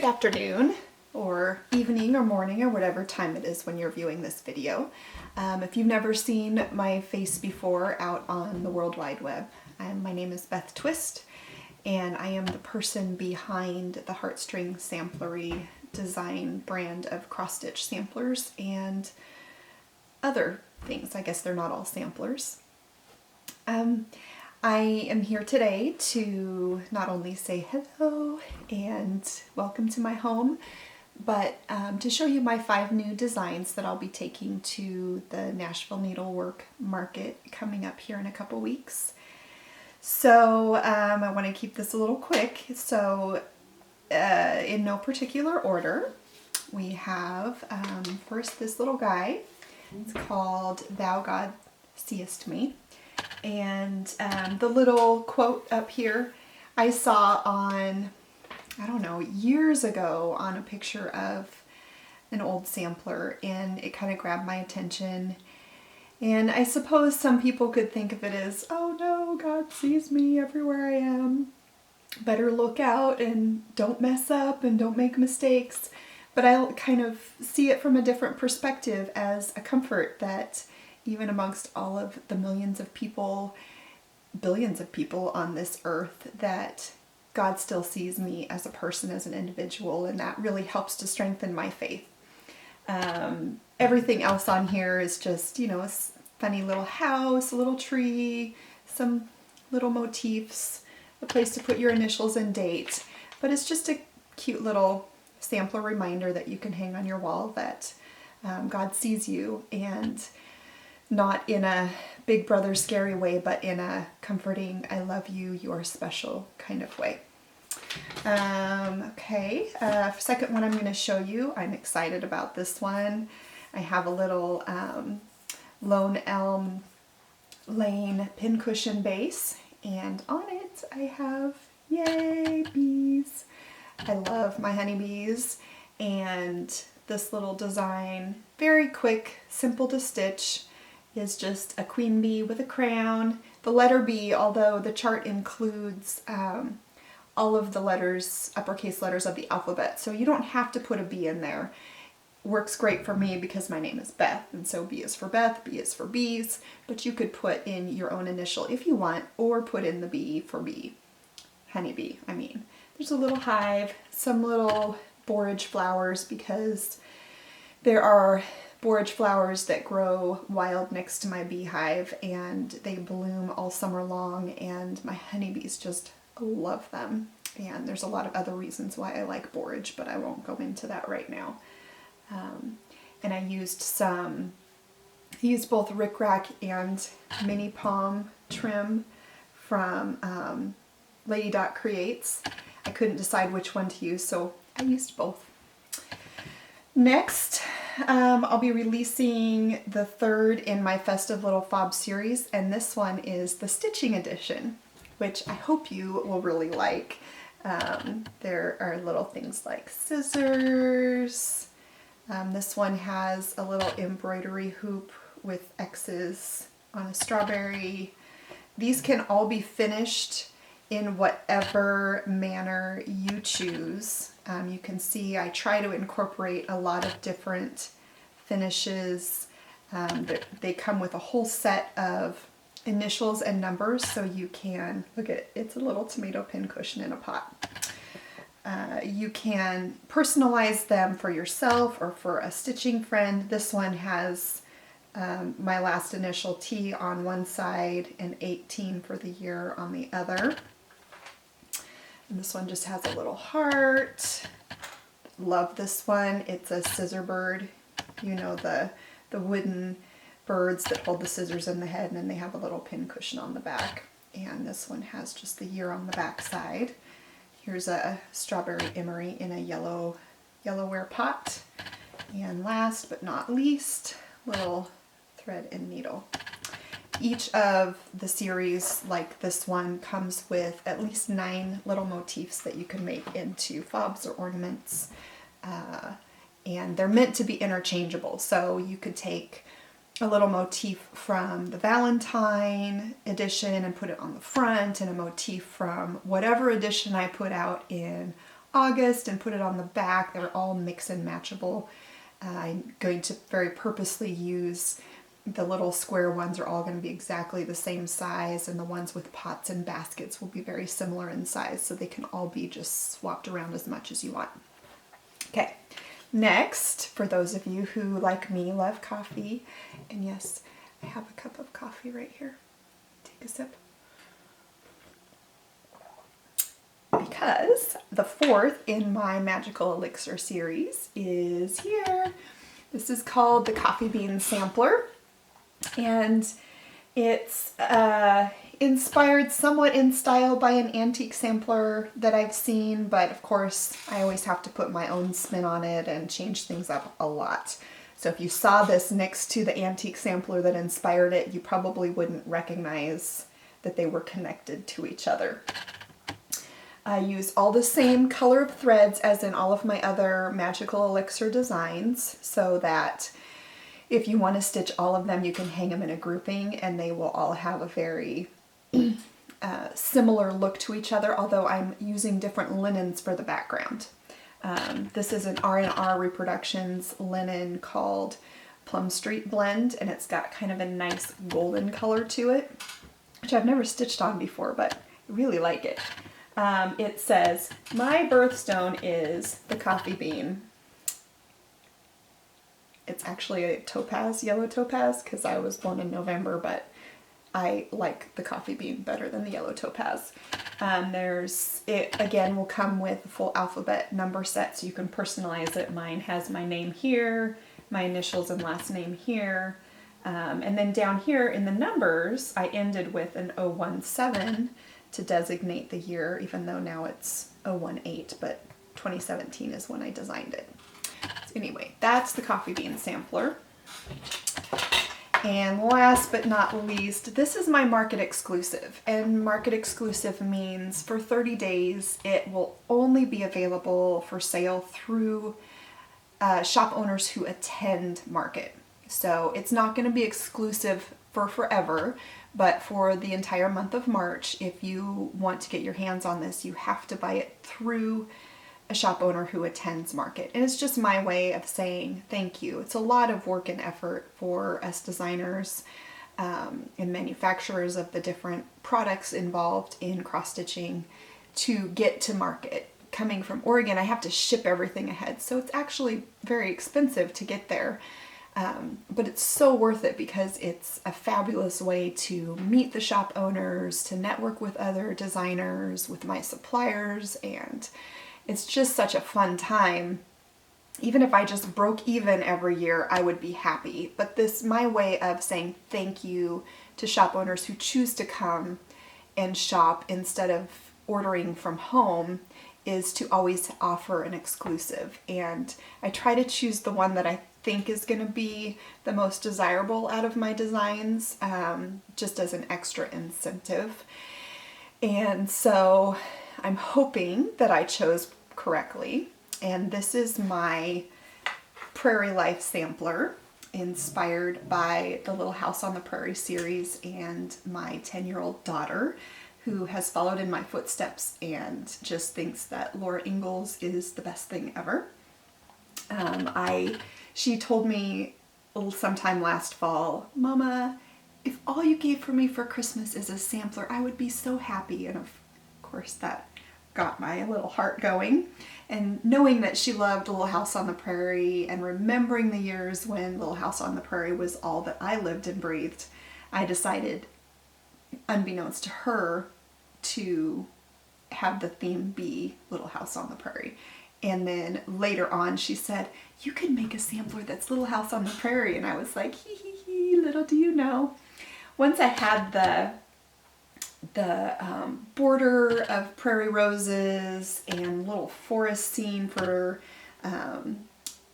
Good afternoon, or evening, or morning, or whatever time it is when you're viewing this video. If you've never seen my face before out on the World Wide Web, my name is Beth Twist, and I am the person behind the Heartstring Samplery design brand of cross-stitch samplers and other things. I guess they're not all samplers. I am here today to not only say hello and welcome to my home, but to show you my 5 new designs that I'll be taking to the Nashville Needlework Market coming up here in a couple weeks. So I want to keep this a little quick. So in no particular order, we have first this little guy. It's called Thou God Seest Me. And the little quote up here I saw on, I don't know, years ago on a picture of an old sampler, and it kind of grabbed my attention. And I suppose some people could think of it as, oh no, God sees me everywhere I am. Better look out and don't mess up and don't make mistakes. But I kind of see it from a different perspective as a comfort that even amongst all of the millions of people, billions of people on this earth, that God still sees me as a person, as an individual, and that really helps to strengthen my faith. Everything else on here is just, you know, a funny little house, a little tree, some little motifs, a place to put your initials and date. But it's just a cute little sampler reminder that you can hang on your wall that God sees you, and not in a big brother scary way, but in a comforting, I love you, you're special kind of way. Second one I'm going to show you. I'm excited about this one. I have a little Lone Elm Lane pincushion base, and on it I have, yay, bees. I love my honeybees, and this little design, very quick, simple to stitch, is just a queen bee with a crown. The letter B, although the chart includes all of the letters, uppercase letters of the alphabet, so you don't have to put a B in there. Works great for me because my name is Beth, and so B is for Beth, B is for bees, but you could put in your own initial if you want, or put in the B for bee, honeybee, I mean. There's a little hive, some little borage flowers, because there are borage flowers that grow wild next to my beehive, and they bloom all summer long, and my honeybees just love them. And there's a lot of other reasons why I like borage, but I won't go into that right now. And I used both rickrack and mini palm trim from Lady Dot Creates. I couldn't decide which one to use, so I used both. Next, I'll be releasing the 3rd in my Festive Little Fob series, and this one is the Stitching Edition, which I hope you will really like. There are little things like scissors. This one has a little embroidery hoop with X's on a strawberry. These can all be finished in whatever manner you choose. You can see I try to incorporate a lot of different finishes. They come with a whole set of initials and numbers, so you can, look at it, it's a little tomato pincushion in a pot. You can personalize them for yourself or for a stitching friend. This one has my last initial T on one side and 18 for the year on the other. And this one just has a little heart. Love this one. It's a scissor bird. You know, the wooden birds that hold the scissors in the head, and then they have a little pin cushion on the back. And this one has just the year on the back side. Here's a strawberry emery in a yellowware pot. And last but not least, little thread and needle. Each of the series, like this one, comes with at least 9 little motifs that you can make into fobs or ornaments. And they're meant to be interchangeable, so you could take a little motif from the Valentine edition and put it on the front, and a motif from whatever edition I put out in August and put it on the back. They're all mix and matchable. I'm going to very purposely use the little square ones are all going to be exactly the same size, and the ones with pots and baskets will be very similar in size, so they can all be just swapped around as much as you want. Okay, next, for those of you who, like me, love coffee, and yes, I have a cup of coffee right here. Take a sip. Because the fourth in my Magical Elixir series is here. This is called the Coffee Bean Sampler, and it's inspired somewhat in style by an antique sampler that I've seen, but of course I always have to put my own spin on it and change things up a lot. So if you saw this next to the antique sampler that inspired it, you probably wouldn't recognize that they were connected to each other. I use all the same color of threads as in all of my other Magical Elixir designs, so that if you want to stitch all of them, you can hang them in a grouping and they will all have a very similar look to each other, although I'm using different linens for the background. This is an R&R Reproductions linen called Plum Street Blend, and it's got kind of a nice golden color to it, which I've never stitched on before, but I really like it. It says, my birthstone is the coffee bean. It's actually a topaz, yellow topaz, because I was born in November, but I like the coffee bean better than the yellow topaz. It again will come with a full alphabet number set, so you can personalize it. Mine has my name here, my initials and last name here. And then down here in the numbers, I ended with an 017 to designate the year, even though now it's 018, but 2017 is when I designed it. So anyway, that's the Coffee Bean Sampler. And last but not least, this is my market exclusive. And market exclusive means for 30 days, it will only be available for sale through shop owners who attend market. So it's not going to be exclusive for forever, but for the entire month of March, if you want to get your hands on this, you have to buy it through a shop owner who attends market. And it's just my way of saying thank you. It's a lot of work and effort for us designers and manufacturers of the different products involved in cross-stitching to get to market. Coming from Oregon, I have to ship everything ahead, so it's actually very expensive to get there. But it's so worth it because it's a fabulous way to meet the shop owners, to network with other designers, with my suppliers, and it's just such a fun time. Even if I just broke even every year, I would be happy. But this, my way of saying thank you to shop owners who choose to come and shop instead of ordering from home, is to always offer an exclusive. And I try to choose the one that I think is going to be the most desirable out of my designs, just as an extra incentive. And so I'm hoping that I chose correctly. And this is my Prairie Life sampler, inspired by the Little House on the Prairie series and my 10-year-old daughter, who has followed in my footsteps and just thinks that Laura Ingalls is the best thing ever. She told me sometime last fall, Mama, if all you gave for me for Christmas is a sampler, I would be so happy. And of course that got my little heart going. And knowing that she loved Little House on the Prairie and remembering the years when Little House on the Prairie was all that I lived and breathed, I decided, unbeknownst to her, to have the theme be Little House on the Prairie. And then later on she said, you could make a sampler that's Little House on the Prairie. And I was like, hee hee hee, little do you know. Once I had the border of prairie roses and little forest scene for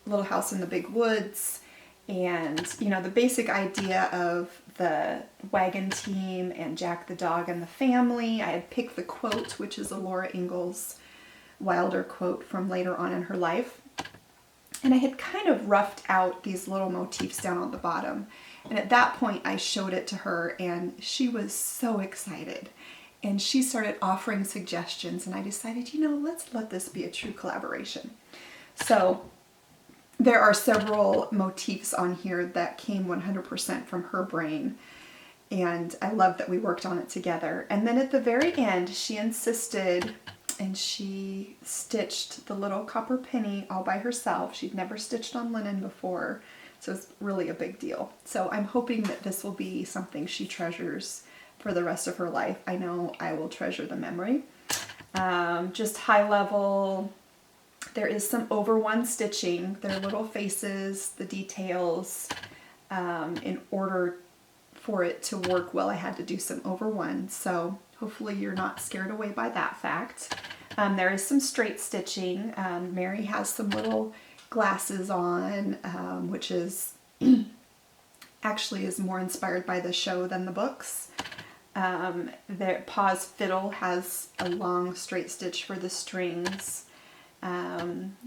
Little House in the Big Woods, and you know, the basic idea of the wagon team and Jack the dog and the family, I had picked the quote, which is a Laura Ingalls Wilder quote from later on in her life. And I had kind of roughed out these little motifs down on the bottom. And at that point I showed it to her and she was so excited. and she started offering suggestions, and I decided, you know, let's let this be a true collaboration. So there are several motifs on here that came 100% from her brain, and I love that we worked on it together. And then at the very end, she insisted, and she stitched the little copper penny all by herself. She'd never stitched on linen before, so it's really a big deal. So I'm hoping that this will be something she treasures for the rest of her life. I know I will treasure the memory. Just high level, there is some over one stitching. There are little faces, the details. In order for it to work well, I had to do some over one. So hopefully you're not scared away by that fact. There is some straight stitching. Mary has some little glasses on, which is actually is more inspired by the show than the books. Pa's fiddle has a long straight stitch for the strings.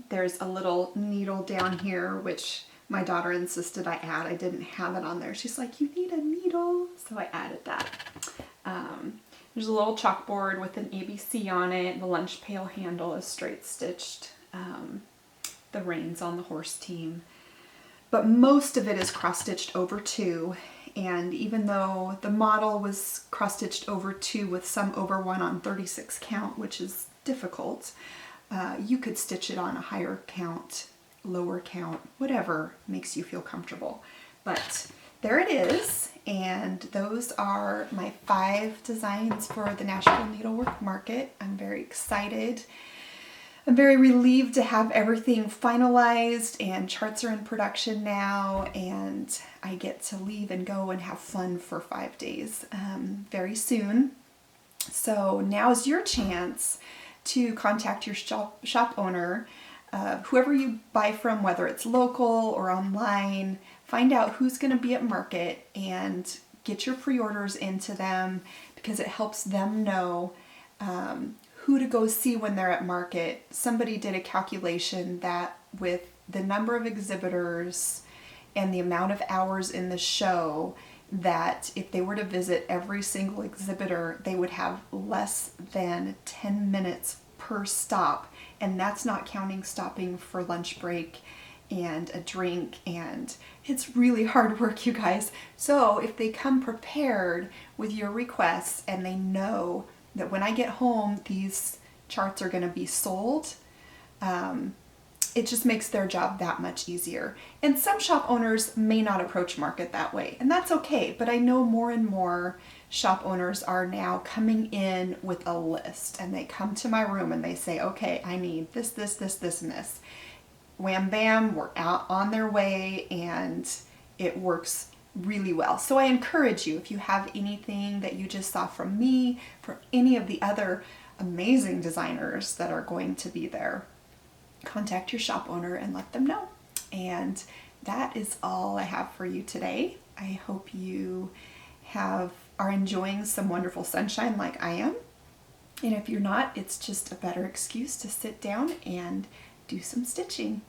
There's a little needle down here, which my daughter insisted I add. I didn't have it on there. She's like, you need a needle. So I added that. There's a little chalkboard with an ABC on it. The lunch pail handle is straight stitched. The reins on the horse team. But most of it is cross-stitched over two. And even though the model was cross-stitched over two with some over one on 36 count, which is difficult, you could stitch it on a higher count, lower count, whatever makes you feel comfortable. But there it is, and those are my 5 designs for the Nashville Needlework Market. I'm very excited. I'm very relieved to have everything finalized, and charts are in production now, and I get to leave and go and have fun for 5 days very soon. So now's your chance to contact your shop owner, whoever you buy from, whether it's local or online. Find out who's going to be at market and get your pre-orders into them, because it helps them know who to go see when they're at market. Somebody did a calculation that with the number of exhibitors and the amount of hours in the show, that if they were to visit every single exhibitor, they would have less than 10 minutes per stop. And that's not counting stopping for lunch break and a drink, and it's really hard work, you guys. So if they come prepared with your requests and they know that when I get home these charts are going to be sold, it just makes their job that much easier. And some shop owners may not approach market that way, and that's okay, but I know more and more shop owners are now coming in with a list, and they come to my room and they say, okay, I need this, this, this, this, and this. Wham bam, we're out on their way, and it works really well. So I encourage you, if you have anything that you just saw from me, from any of the other amazing designers that are going to be there, contact your shop owner and let them know. And that is all I have for you today. I hope you are enjoying some wonderful sunshine like I am. And if you're not, it's just a better excuse to sit down and do some stitching.